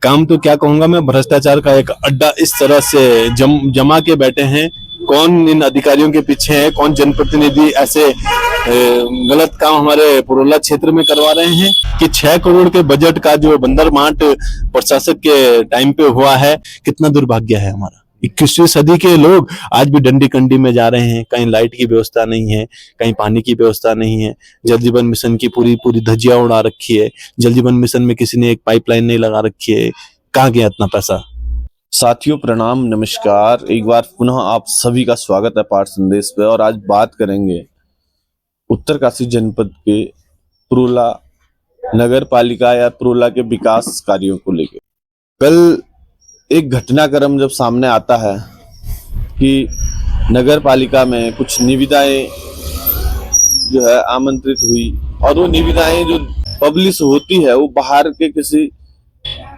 काम तो क्या कहूंगा मैं, भ्रष्टाचार का एक अड्डा इस तरह से जमा के बैठे हैं। कौन इन अधिकारियों के पीछे है, कौन जनप्रतिनिधि ऐसे गलत काम हमारे पुरोला क्षेत्र में करवा रहे हैं कि 6 करोड़ के बजट का जो बंदरमाट प्रशासक के टाइम पे हुआ है, कितना दुर्भाग्य है हमारा। 21वीं सदी के लोग आज भी डंडी कंडी में जा रहे हैं। कहीं लाइट की व्यवस्था नहीं है, कहीं पानी की व्यवस्था नहीं है। जल जीवन मिशन की पूरी पूरी धज्जियां उड़ा रखी है। जल जीवन मिशन में किसी ने एक पाइपलाइन नहीं लगा रखी है। कहाँ गया इतना पैसा। साथियों प्रणाम, नमस्कार। एक बार पुनः आप सभी का स्वागत है पाठ संदेश पे। और आज बात करेंगे उत्तरकाशी जनपद के पुरोला नगर पालिका या पुरोला के विकास कार्यों को लेकर। कल एक घटनाक्रम जब सामने आता है कि नगर पालिका में कुछ निविदाएं जो है आमंत्रित हुई, और वो निविदाएं जो पब्लिश होती है वो बाहर के किसी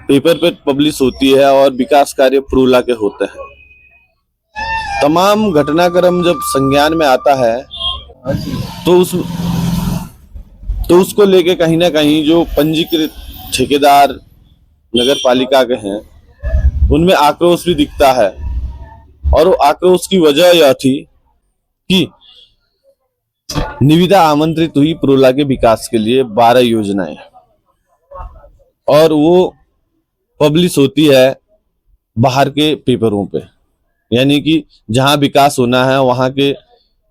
पेपर पे पब्लिश होती है और विकास कार्य पुरोला के होते हैं। तमाम घटनाक्रम जब संज्ञान में आता है तो उसको लेके कहीं ना कहीं जो पंजीकृत ठेकेदार नगर पालिका के हैं उनमें आक्रोश भी दिखता है। और वो आक्रोश की वजह यह थी कि निविदा आमंत्रित हुई पुरोला के विकास के लिए 12 योजनाएं, और वो पब्लिश होती है बाहर के पेपरों पे। यानी कि जहां विकास होना है वहां के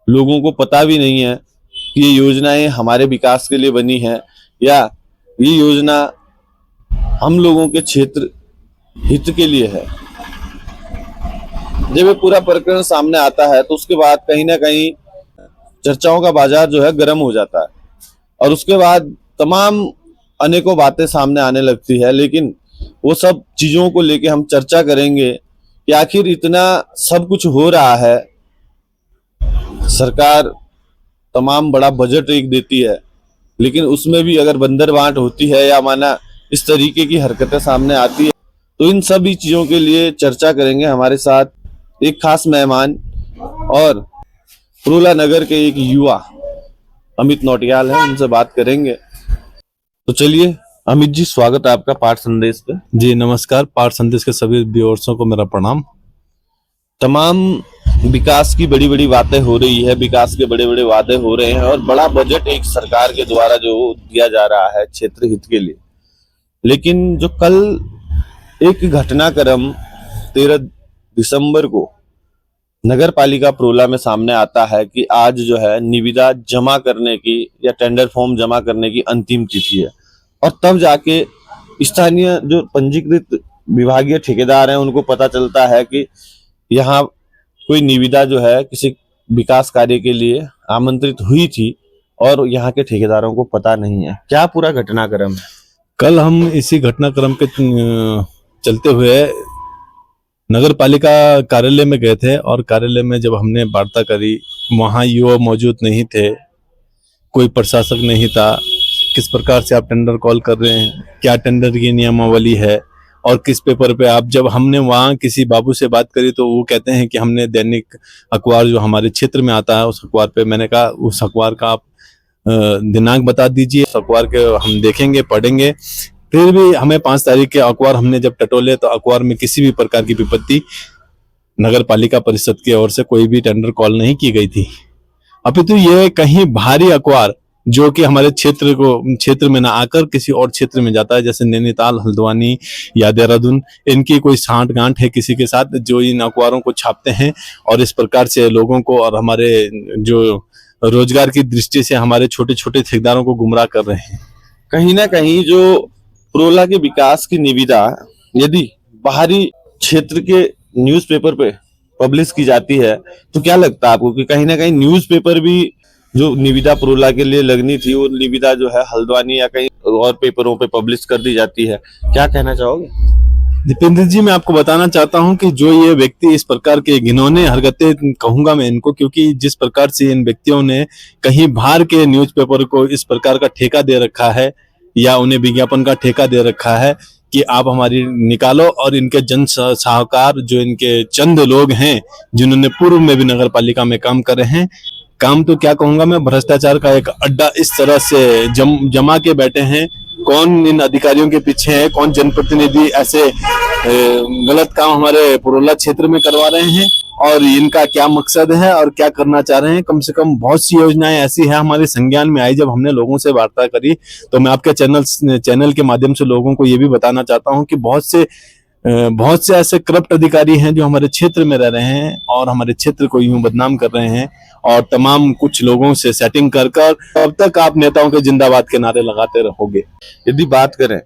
लोगों को पता भी नहीं है कि ये योजनाएं हमारे विकास के लिए बनी है या ये योजना हम लोगों के क्षेत्र हित के लिए है। जब ये पूरा प्रकरण सामने आता है तो उसके बाद कहीं ना कहीं चर्चाओं का बाजार जो है गर्म हो जाता है, और उसके बाद तमाम अनेकों बातें सामने आने लगती है। लेकिन वो सब चीजों को लेके हम चर्चा करेंगे कि आखिर इतना सब कुछ हो रहा है, सरकार तमाम बड़ा बजट एक देती है, लेकिन उसमें भी अगर बंदरबांट होती है या माना इस तरीके की हरकतें सामने आती है, तो इन सभी चीजों के लिए चर्चा करेंगे। हमारे साथ एक खास मेहमान और पुरोला नगर के एक युवा अमित नौटियाल हैं, उनसे बात करेंगे। तो चलिए अमित जी, स्वागत है आपका पाठ संदेश पे। जी नमस्कार। पाठ संदेश के सभी व्यूअर्सों को मेरा प्रणाम। तमाम विकास की बड़ी बड़ी बातें हो रही है, विकास के बड़े बड़े वादे हो रहे हैं, और बड़ा बजट एक सरकार के द्वारा जो दिया जा रहा है क्षेत्र हित के लिए। लेकिन जो कल एक घटनाक्रम 13 दिसंबर को नगर पालिका पुरोला में सामने आता है कि आज जो है निविदा जमा करने की या टेंडर फॉर्म जमा करने की अंतिम तिथि है, और तब जाके स्थानीय जो पंजीकृत विभागीय ठेकेदार हैं उनको पता चलता है कि यहाँ कोई निविदा जो है किसी विकास कार्य के लिए आमंत्रित हुई थी और यहाँ के ठेकेदारों को पता नहीं है। क्या पूरा घटनाक्रम है? कल हम इसी घटनाक्रम के चलते हुए नगर पालिका कार्यालय में गए थे, और कार्यालय में जब हमने वार्ता करी, वहाँ युवा मौजूद नहीं थे, कोई प्रशासक नहीं था। किस प्रकार से आप टेंडर कॉल कर रहे हैं, क्या टेंडर की नियमावली है, और किस पेपर पे आप। जब हमने वहाँ किसी बाबू से बात करी तो वो कहते हैं कि हमने दैनिक अखबार जो हमारे क्षेत्र में आता है उस अखबार पे। मैंने कहा उस अखबार का आप दिनांक बता दीजिए, अखबार के हम देखेंगे, पढ़ेंगे। फिर भी हमें 5 तारीख के अखबार हमने जब टटोले तो अखबार में किसी भी प्रकार की विपत्ति नगर पालिका परिषद की ओर से कोई भी टेंडर कॉल नहीं की गई थी। अपितु ये कहीं भारी अखबार जो कि हमारे क्षेत्र में ना आकर किसी और क्षेत्र में जाता है, जैसे नैनीताल, हल्द्वानी या देहरादून, इनकी कोई सांठ गांठ है किसी के साथ जो इन अखबारों को छापते हैं, और इस प्रकार से लोगों को और हमारे जो रोजगार की दृष्टि से हमारे छोटे छोटे ठेकेदारों को गुमराह कर रहे हैं। कहीं ना कहीं जो पुरोला के विकास की निविदा यदि बाहरी क्षेत्र के न्यूज़पेपर पे पब्लिश की जाती है तो क्या लगता है आपको कि कहीं ना कहीं न्यूज़पेपर भी जो निविदा पुरोला के लिए लगनी थी वो निविदा जो है हल्द्वानी या कहीं और पेपरों पे पब्लिश कर दी जाती है? क्या कहना चाहोगे? दीपेंद्र जी, मैं आपको बताना चाहता हूं कि जो ये व्यक्ति इस प्रकार के घिनौने हरकतें कहूंगा मैं इनको, क्योंकि जिस प्रकार से इन व्यक्तियों ने कहीं बाहर के न्यूज़पेपर को इस प्रकार का ठेका दे रखा है या उन्हें विज्ञापन का ठेका दे रखा है कि आप हमारी निकालो, और इनके जन साहूकार जो इनके चंद लोग हैं जिन्होंने पूर्व में भी नगर पालिका में काम करे हैं, काम तो क्या कहूंगा मैं, भ्रष्टाचार का एक अड्डा इस तरह से जमा के बैठे हैं। कौन इन अधिकारियों के पीछे है, कौन जनप्रतिनिधि ऐसे गलत काम हमारे पुरोला क्षेत्र में करवा रहे हैं और इनका क्या मकसद है और क्या करना चाह रहे हैं। कम से कम बहुत सी योजनाएं ऐसी है हमारे संज्ञान में आई जब हमने लोगों से वार्ता करी। तो मैं आपके चैनल के माध्यम से लोगों को ये भी बताना चाहता हूं कि बहुत से ऐसे करप्ट अधिकारी हैं जो हमारे क्षेत्र में रह रहे हैं और हमारे क्षेत्र को यूं बदनाम कर रहे हैं और तमाम कुछ लोगों से सेटिंग कर अब तक आप नेताओं के जिंदाबाद के नारे लगाते रहोगे। यदि बात करें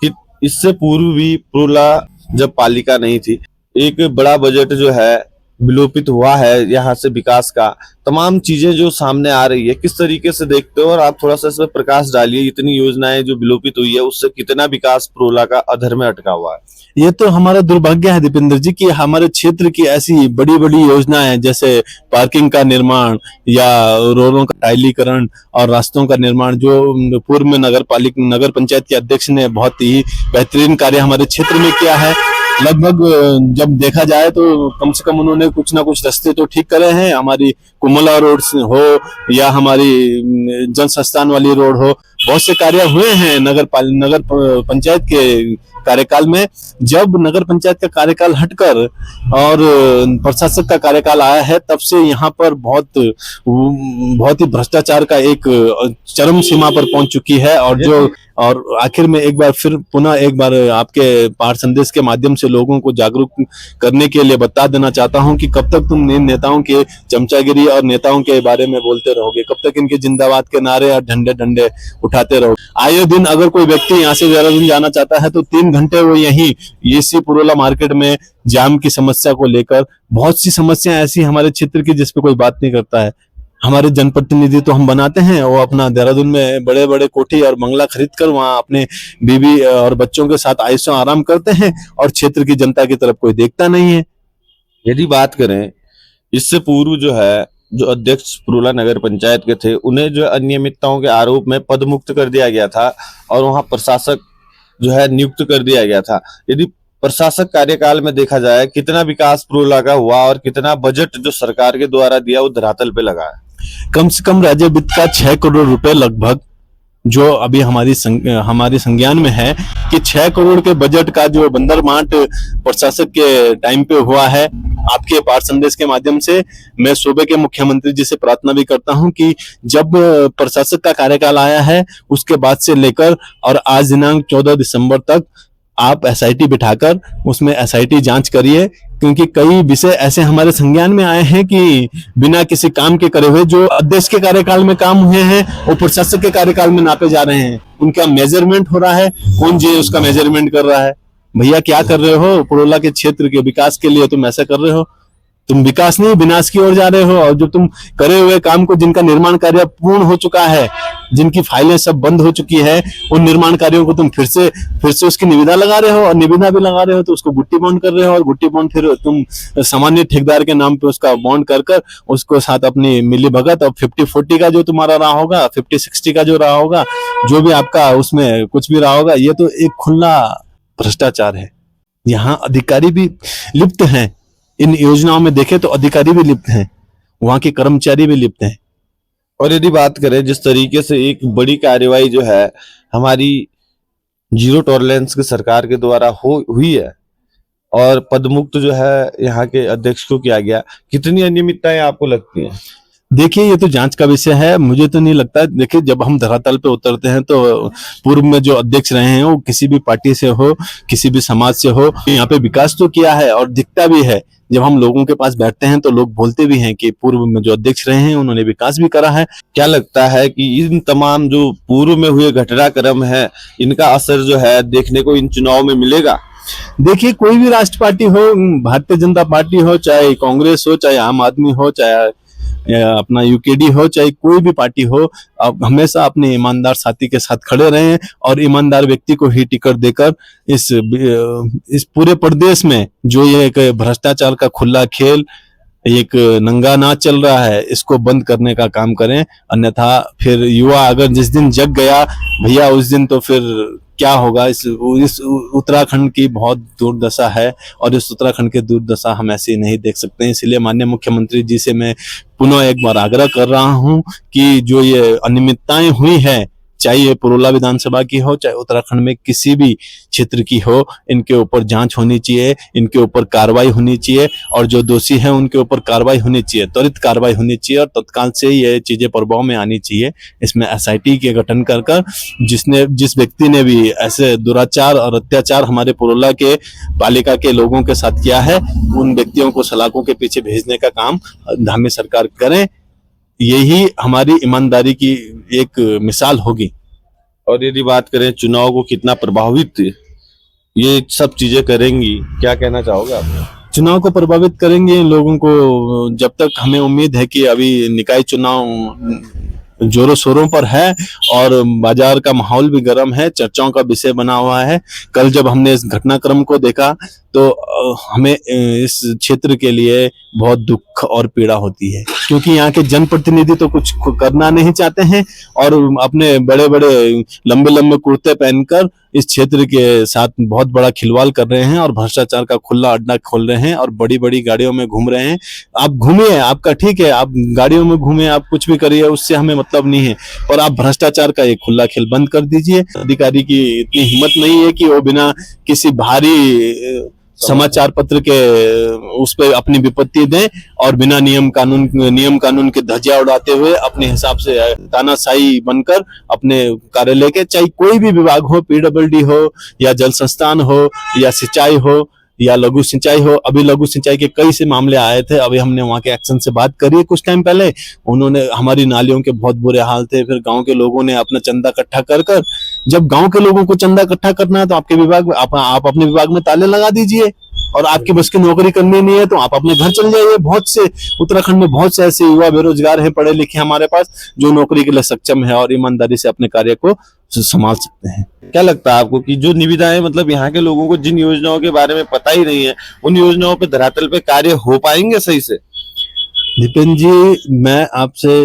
कि इससे पूर्व भी पुरोला जब पालिका नहीं थी, एक बड़ा बजट जो है विलोपित हुआ है यहाँ से विकास का, तमाम चीजें जो सामने आ रही है, किस तरीके से देखते हो? और आप थोड़ा सा इसमें प्रकाश डालिए, इतनी योजनाएं जो विलोपित हुई है उससे कितना विकास पुरोला का अधर में अटका हुआ है। ये तो हमारा दुर्भाग्य है दीपेंद्र जी कि हमारे क्षेत्र की ऐसी बड़ी बड़ी योजनाएं जैसे पार्किंग का निर्माण या रोडों का टाइलीकरण और रास्तों का निर्माण जो पूर्व में नगर पंचायत के अध्यक्ष ने बहुत ही बेहतरीन कार्य हमारे क्षेत्र में किया है। लगभग जब देखा जाए तो कम से कम उन्होंने कुछ ना कुछ रास्ते तो ठीक करे हैं। हमारी कुमला रोड हो या हमारी जन संस्थान वाली रोड हो, बहुत से कार्य हुए हैं नगर पंचायत के कार्यकाल में। जब नगर पंचायत का कार्यकाल हटकर और प्रशासक का कार्यकाल आया है तब से यहाँ पर बहुत ही भ्रष्टाचार का एक चरम सीमा पर पहुंच चुकी है। और आखिर में पुनः एक बार आपके पाठ संदेश के माध्यम से लोगों को जागरूक करने के लिए बता देना चाहता हूं कि कब तक तुम इन नेताओं के चमचागिरी और नेताओं के बारे में बोलते रहोगे, कब तक इनके जिंदाबाद के नारे और झंडे उठाते रहोगे। आए दिन अगर कोई व्यक्ति यहाँ से देहरादून जाना चाहता है तो 3 घंटे वो यही इसी पुरोला मार्केट में जाम की समस्या को लेकर, बहुत सी समस्या ऐसी हमारे क्षेत्र की जिस पे कोई बात नहीं करता है। हमारे जनप्रतिनिधि तो हम बनाते हैं, वो अपना देहरादून में बड़े बड़े कोठी और बंगला खरीद कर वहां अपने बीवी और बच्चों के साथ आयुष्य आराम करते हैं और क्षेत्र की जनता की तरफ कोई देखता नहीं है। यदि बात करें इससे पूर्व जो है, जो अध्यक्ष पुरोला नगर पंचायत के थे, उन्हें जो अनियमितताओं के आरोप में पद मुक्त कर दिया गया था और वहां प्रशासक जो है नियुक्त कर दिया गया था। यदि प्रशासक कार्यकाल में देखा जाए कितना विकास पुरोला का हुआ और कितना बजट जो सरकार के द्वारा दिया वो धरातल पे लगा है? कम से कम राज्य वित्त का 6 करोड़ रुपए लगभग जो अभी हमारे संज्ञान में है कि 6 करोड़ के बजट का जो बंदरमाट प्रशासक के टाइम पे हुआ है। आपके पाठ संदेश के माध्यम से मैं सूबे के मुख्यमंत्री जी से प्रार्थना भी करता हूं कि जब प्रशासक का कार्यकाल आया है उसके बाद से लेकर और आज दिनांक 14 दिसंबर तक आप एसआईटी बिठाकर उसमें एसआईटी जांच करिए, क्योंकि कई विषय ऐसे हमारे संज्ञान में आए हैं कि बिना किसी काम के करे हुए जो अध्यक्ष के कार्यकाल में काम हुए हैं वो प्रशासक के कार्यकाल में नापे जा रहे हैं। उनका मेजरमेंट हो रहा है, कौन जी उसका मेजरमेंट कर रहा है? भैया क्या कर रहे हो? पुरोला के क्षेत्र के विकास के लिए तुम ऐसा कर रहे हो, तुम विकास नहीं विनाश की ओर जा रहे हो। और जो तुम करे हुए काम को, जिनका निर्माण कार्य पूर्ण हो चुका है, जिनकी फाइलें सब बंद हो चुकी है, उन निर्माण कार्यों को तुम फिर से उसकी निविदा लगा रहे हो और निविदा भी लगा रहे हो तो उसको गुट्टी बॉन्ड कर रहे हो और गुट्टी बॉन्ड फिर तुम सामान्य ठेकेदार के नाम पे उसका बॉन्ड कर उसको साथ अपनी मिली भगत और 50-40 का जो तुम्हारा रहा होगा, 50-60 का जो रहा होगा, जो भी आपका उसमें कुछ भी रहा होगा, ये तो एक खुला भ्रष्टाचार है। यहाँ अधिकारी भी लिप्त हैं, इन योजनाओं में देखें तो अधिकारी भी लिप्त हैं, वहां के कर्मचारी भी लिप्त हैं। और यदि बात करें जिस तरीके से एक बड़ी कार्यवाही जो है हमारी जीरो टॉलरेंस की सरकार के द्वारा हुई है और पदमुक्त जो है यहाँ के अध्यक्ष को किया गया, कितनी अनियमितताएं आपको लगती हैं? देखिए ये तो जांच का विषय है, मुझे तो नहीं लगता। देखिए जब हम धरातल पे उतरते हैं तो पूर्व में जो अध्यक्ष रहे हैं वो किसी भी पार्टी से हो, किसी भी समाज से हो, यहाँ पे विकास तो किया है और दिखता भी है। जब हम लोगों के पास बैठते हैं तो लोग बोलते भी हैं कि पूर्व में जो अध्यक्ष रहे हैं उन्होंने विकास भी करा है। क्या लगता है कि इन तमाम जो पूर्व में हुए घटनाक्रम है, इनका असर जो है देखने को इन चुनाव में मिलेगा? देखिए कोई भी राष्ट्र पार्टी हो, भारतीय जनता पार्टी हो, चाहे कांग्रेस हो, चाहे आम आदमी हो, चाहे अपना यूकेडी हो, चाहे कोई भी पार्टी हो, आप हमेशा अपने ईमानदार साथी के साथ खड़े रहें और ईमानदार व्यक्ति को ही टिकट देकर इस पूरे प्रदेश में जो ये एक भ्रष्टाचार का खुला खेल, एक नंगा नाच चल रहा है, इसको बंद करने का काम करें। अन्यथा फिर युवा अगर जिस दिन जग गया भैया, उस दिन तो फिर क्या होगा। इस उत्तराखंड की बहुत दुर्दशा है और इस उत्तराखंड की दुर्दशा हम ऐसे नहीं देख सकते हैं। इसलिए माननीय मुख्यमंत्री जी से मैं पुनः एक बार आग्रह कर रहा हूं कि जो ये अनियमितताएं हुई है चाहे ये पुरोला विधानसभा की हो, चाहे उत्तराखंड में किसी भी क्षेत्र की हो, इनके ऊपर जांच होनी चाहिए, इनके ऊपर कार्रवाई होनी चाहिए और जो दोषी हैं उनके ऊपर कार्रवाई होनी चाहिए, त्वरित कार्रवाई होनी चाहिए और तत्काल से ये चीजें प्रभाव में आनी चाहिए। इसमें एसआईटी के गठन कर जिस व्यक्ति ने भी ऐसे दुराचार और अत्याचार हमारे पुरोला के पालिका के लोगों के साथ किया है, उन व्यक्तियों को सलाखों के पीछे भेजने का काम धामी सरकार करें। यही हमारी ईमानदारी की एक मिसाल होगी। और यदि बात करें चुनाव को कितना प्रभावित ये सब चीजें करेंगी, क्या कहना चाहोगे आप? चुनाव को प्रभावित करेंगे इन लोगों को, जब तक हमें उम्मीद है कि अभी निकाय चुनाव जोरों शोरों पर है और बाजार का माहौल भी गर्म है, चर्चाओं का विषय बना हुआ है। कल जब हमने इस घटनाक्रम को देखा तो हमें इस क्षेत्र के लिए बहुत दुख और पीड़ा होती है, क्योंकि यहाँ के जनप्रतिनिधि तो कुछ करना नहीं चाहते हैं और अपने बड़े बड़े लंबे लंबे कुर्ते पहनकर इस क्षेत्र के साथ बहुत बड़ा खिलवाड़ कर रहे हैं और भ्रष्टाचार का खुला अड्डा खोल रहे हैं और बड़ी बड़ी गाड़ियों में घूम रहे हैं। आप घूमिए, आपका ठीक है, आप गाड़ियों में घूमिए, आप कुछ भी करिए, उससे हमें मतलब नहीं है, पर आप भ्रष्टाचार का एक खुला खेल बंद कर दीजिए। अधिकारी की इतनी हिम्मत नहीं है कि वो बिना किसी भारी समाचार पत्र के उस पर अपनी विपत्ति दें और बिना नियम कानून के धज्जियां उड़ाते हुए अपने हिसाब से तानाशाही बनकर अपने कार्यालय के, चाहे कोई भी विभाग हो, पीडब्ल्यूडी हो या जल संस्थान हो या सिंचाई हो या लघु सिंचाई हो। अभी लघु सिंचाई के कई से मामले आए थे, अभी हमने वहां के एक्शन से बात करी है कुछ टाइम पहले। उन्होंने हमारी नालियों के बहुत बुरे हाल थे, फिर गांव के लोगों ने अपना चंदा इकट्ठा कर जब गांव के लोगों को चंदा इकट्ठा करना है तो आपके विभाग में आप अपने विभाग में ताले लगा दीजिए और आपकी बस की नौकरी करनी नहीं है तो आप अपने घर चले जाइए। बहुत से उत्तराखंड में बहुत से ऐसे युवा बेरोजगार हैं, पढ़े लिखे हमारे पास, जो नौकरी के लिए सक्षम है और ईमानदारी से अपने कार्य को संभाल सकते हैं। क्या लगता है आपको कि जो निविदाएं, मतलब यहाँ के लोगों को जिन योजनाओं के बारे में पता ही नहीं है, उन योजनाओं पे धरातल पे कार्य हो पाएंगे सही से? नितिन जी, मैं आपसे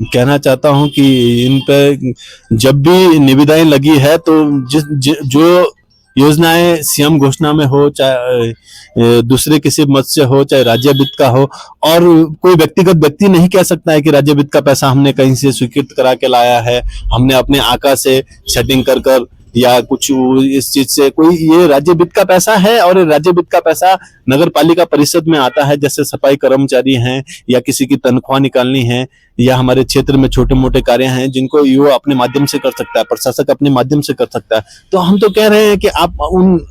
कहना चाहता हूं कि इन पे जब भी निविदाएं लगी है तो जो योजनाएं सीएम घोषणा में हो, चाहे दूसरे किसी मद से हो, चाहे राज्य वित्त का हो, और कोई व्यक्तिगत व्यक्ति नहीं कह सकता है कि राज्य वित्त का पैसा हमने कहीं से स्वीकृत करा के लाया है, हमने अपने आका से सेटिंग कर या कुछ इस चीज से। कोई ये राज्य वित्त का पैसा है और राज्य वित्त का पैसा नगर पालिका परिषद में आता है, जैसे सफाई कर्मचारी हैं या किसी की तनख्वाह निकालनी है या हमारे क्षेत्र में छोटे मोटे कार्य हैं जिनको युवा अपने माध्यम से कर सकता है, प्रशासक अपने माध्यम से कर सकता है। तो हम तो कह रहे हैं कि आप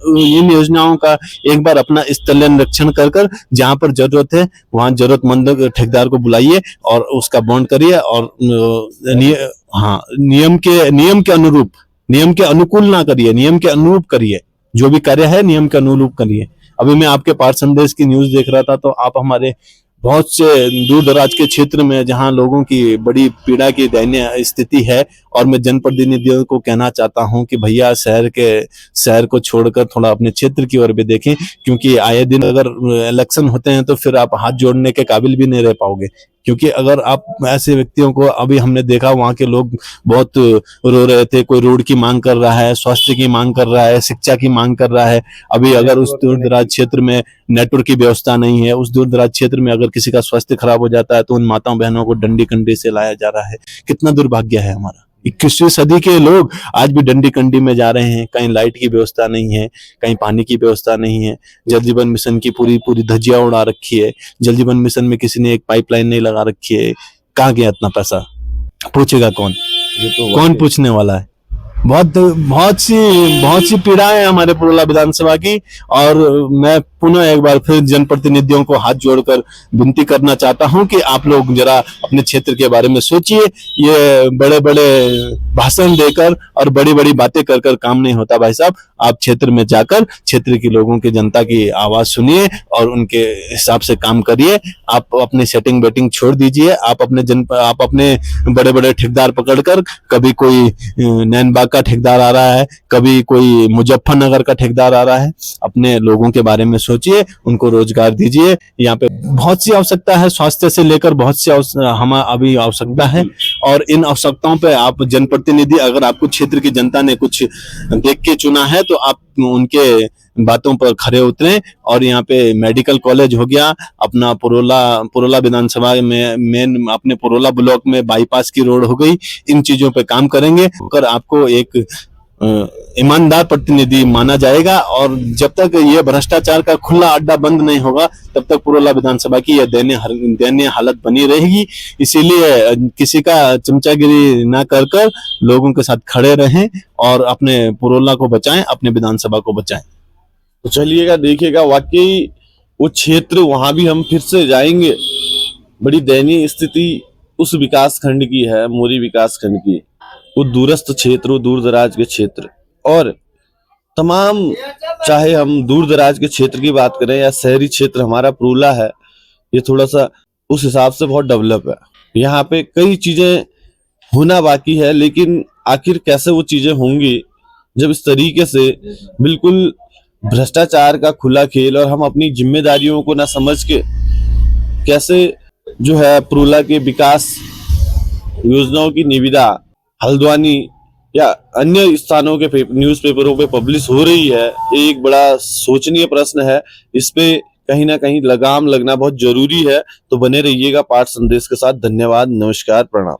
इन योजनाओं का एक बार अपना स्थलीय निरीक्षण कर जहां पर जरूरत है वहां जरूरतमंद ठेकेदार को बुलाइए और उसका बॉन्ड करिए और नियम के अनुकूल ना करिए, नियम के अनुरूप करिए। जो भी कार्य है नियम के अनुरूप करिए। अभी मैं आपके पार संदेश की न्यूज देख रहा था तो आप हमारे बहुत से दूर दराज के क्षेत्र में जहां लोगों की बड़ी पीड़ा की दयनीय स्थिति है, और मैं जनप्रतिनिधियों को कहना चाहता हूं कि भैया शहर को छोड़कर थोड़ा अपने क्षेत्र की ओर भी देखें, क्योंकि आए दिन अगर इलेक्शन होते हैं तो फिर आप हाथ जोड़ने के काबिल भी नहीं रह पाओगे। क्योंकि अगर आप ऐसे व्यक्तियों को, अभी हमने देखा वहां के लोग बहुत रो रहे थे, कोई रोड की मांग कर रहा है, स्वास्थ्य की मांग कर रहा है, शिक्षा की मांग कर रहा है। अभी अगर उस दूर दराज क्षेत्र में नेटवर्क की व्यवस्था नहीं है, उस दूर दराज क्षेत्र में अगर किसी का स्वास्थ्य खराब हो जाता है तो उन माताओं बहनों को डंडी कंडी से लाया जा रहा है। कितना दुर्भाग्य है हमारा। 21वीं सदी के लोग आज भी डंडी कंडी में जा रहे हैं। कहीं लाइट की व्यवस्था नहीं है, कहीं पानी की व्यवस्था नहीं है। जल जीवन मिशन की पूरी धज्जियां उड़ा रखी है। जल जीवन मिशन में किसी ने एक पाइपलाइन नहीं लगा रखी है। कहाँ गया इतना पैसा? पूछेगा कौन? कौन पूछने वाला है? बहुत सी पीड़ाएं है हमारे पुरोला विधानसभा की, और मैं पुनः एक बार फिर जनप्रतिनिधियों को हाथ जोड़कर विनती करना चाहता हूं कि आप लोग जरा अपने क्षेत्र के बारे में सोचिए। ये बड़े बड़े भाषण देकर और बड़ी बड़ी बातें कर काम नहीं होता भाई साहब। आप क्षेत्र में जाकर क्षेत्र के लोगों की, जनता की आवाज सुनिए और उनके हिसाब से काम करिए। आप अपनी सेटिंग बेटिंग छोड़ दीजिए। आप अपने बड़े बड़े ठेकेदार पकड़कर, कभी कोई नैनबाग का ठेकेदार आ रहा है, कभी कोई मुजफ्फरनगर का ठेकेदार आ रहा है। अपने लोगों के बारे में सोचिए, उनको रोजगार दीजिए। यहाँ पे बहुत सी आवश्यकता है, स्वास्थ्य से लेकर बहुत सी हमें अभी आवश्यकता है, और इन आवश्यकताओं पे आप जनप्रतिनिधि, अगर आपको क्षेत्र की जनता ने कुछ देख के चुना है तो आप उनके बातों पर खरे उतरें और यहाँ पे मेडिकल कॉलेज हो गया, अपना पुरोला विधानसभा में मेन अपने पुरोला ब्लॉक में बाईपास की रोड हो गई, इन चीजों पे काम करेंगे और आपको एक ईमानदार प्रतिनिधि माना जाएगा। और जब तक ये भ्रष्टाचार का खुला अड्डा बंद नहीं होगा तब तक पुरोला विधानसभा की यह दयनीय हालत बनी रहेगी। इसीलिए किसी का चमचागिरी ना कर लोगों के साथ खड़े रहें और अपने पुरोला को बचाएं, अपने विधानसभा को बचाएं। तो चलिएगा, देखिएगा, वाकई वो क्षेत्र, वहां भी हम फिर से जाएंगे। बड़ी दयनीय स्थिति उस विकास खंड की है, मोरी विकास खंड की। वो दूरस्थ क्षेत्र, वो दूर दराज के क्षेत्र, और तमाम, चाहे हम दूर दराज के क्षेत्र की बात करें या शहरी क्षेत्र, हमारा पुरोला है, ये थोड़ा सा उस हिसाब से बहुत डेवलप है। यहाँ पे कई चीजें होना बाकी है, लेकिन आखिर कैसे वो चीजें होंगी जब इस तरीके से बिल्कुल भ्रष्टाचार का खुला खेल, और हम अपनी जिम्मेदारियों को ना समझ के कैसे जो है पुरोला के विकास योजनाओं की निविदा हल्द्वानी या अन्य स्थानों के न्यूज़पेपरों पे पब्लिश हो रही है, ये एक बड़ा सोचनीय प्रश्न है। इस पे कहीं ना कहीं लगाम लगना बहुत जरूरी है। तो बने रहिएगा पाठ संदेश के साथ। धन्यवाद, नमस्कार, प्रणाम।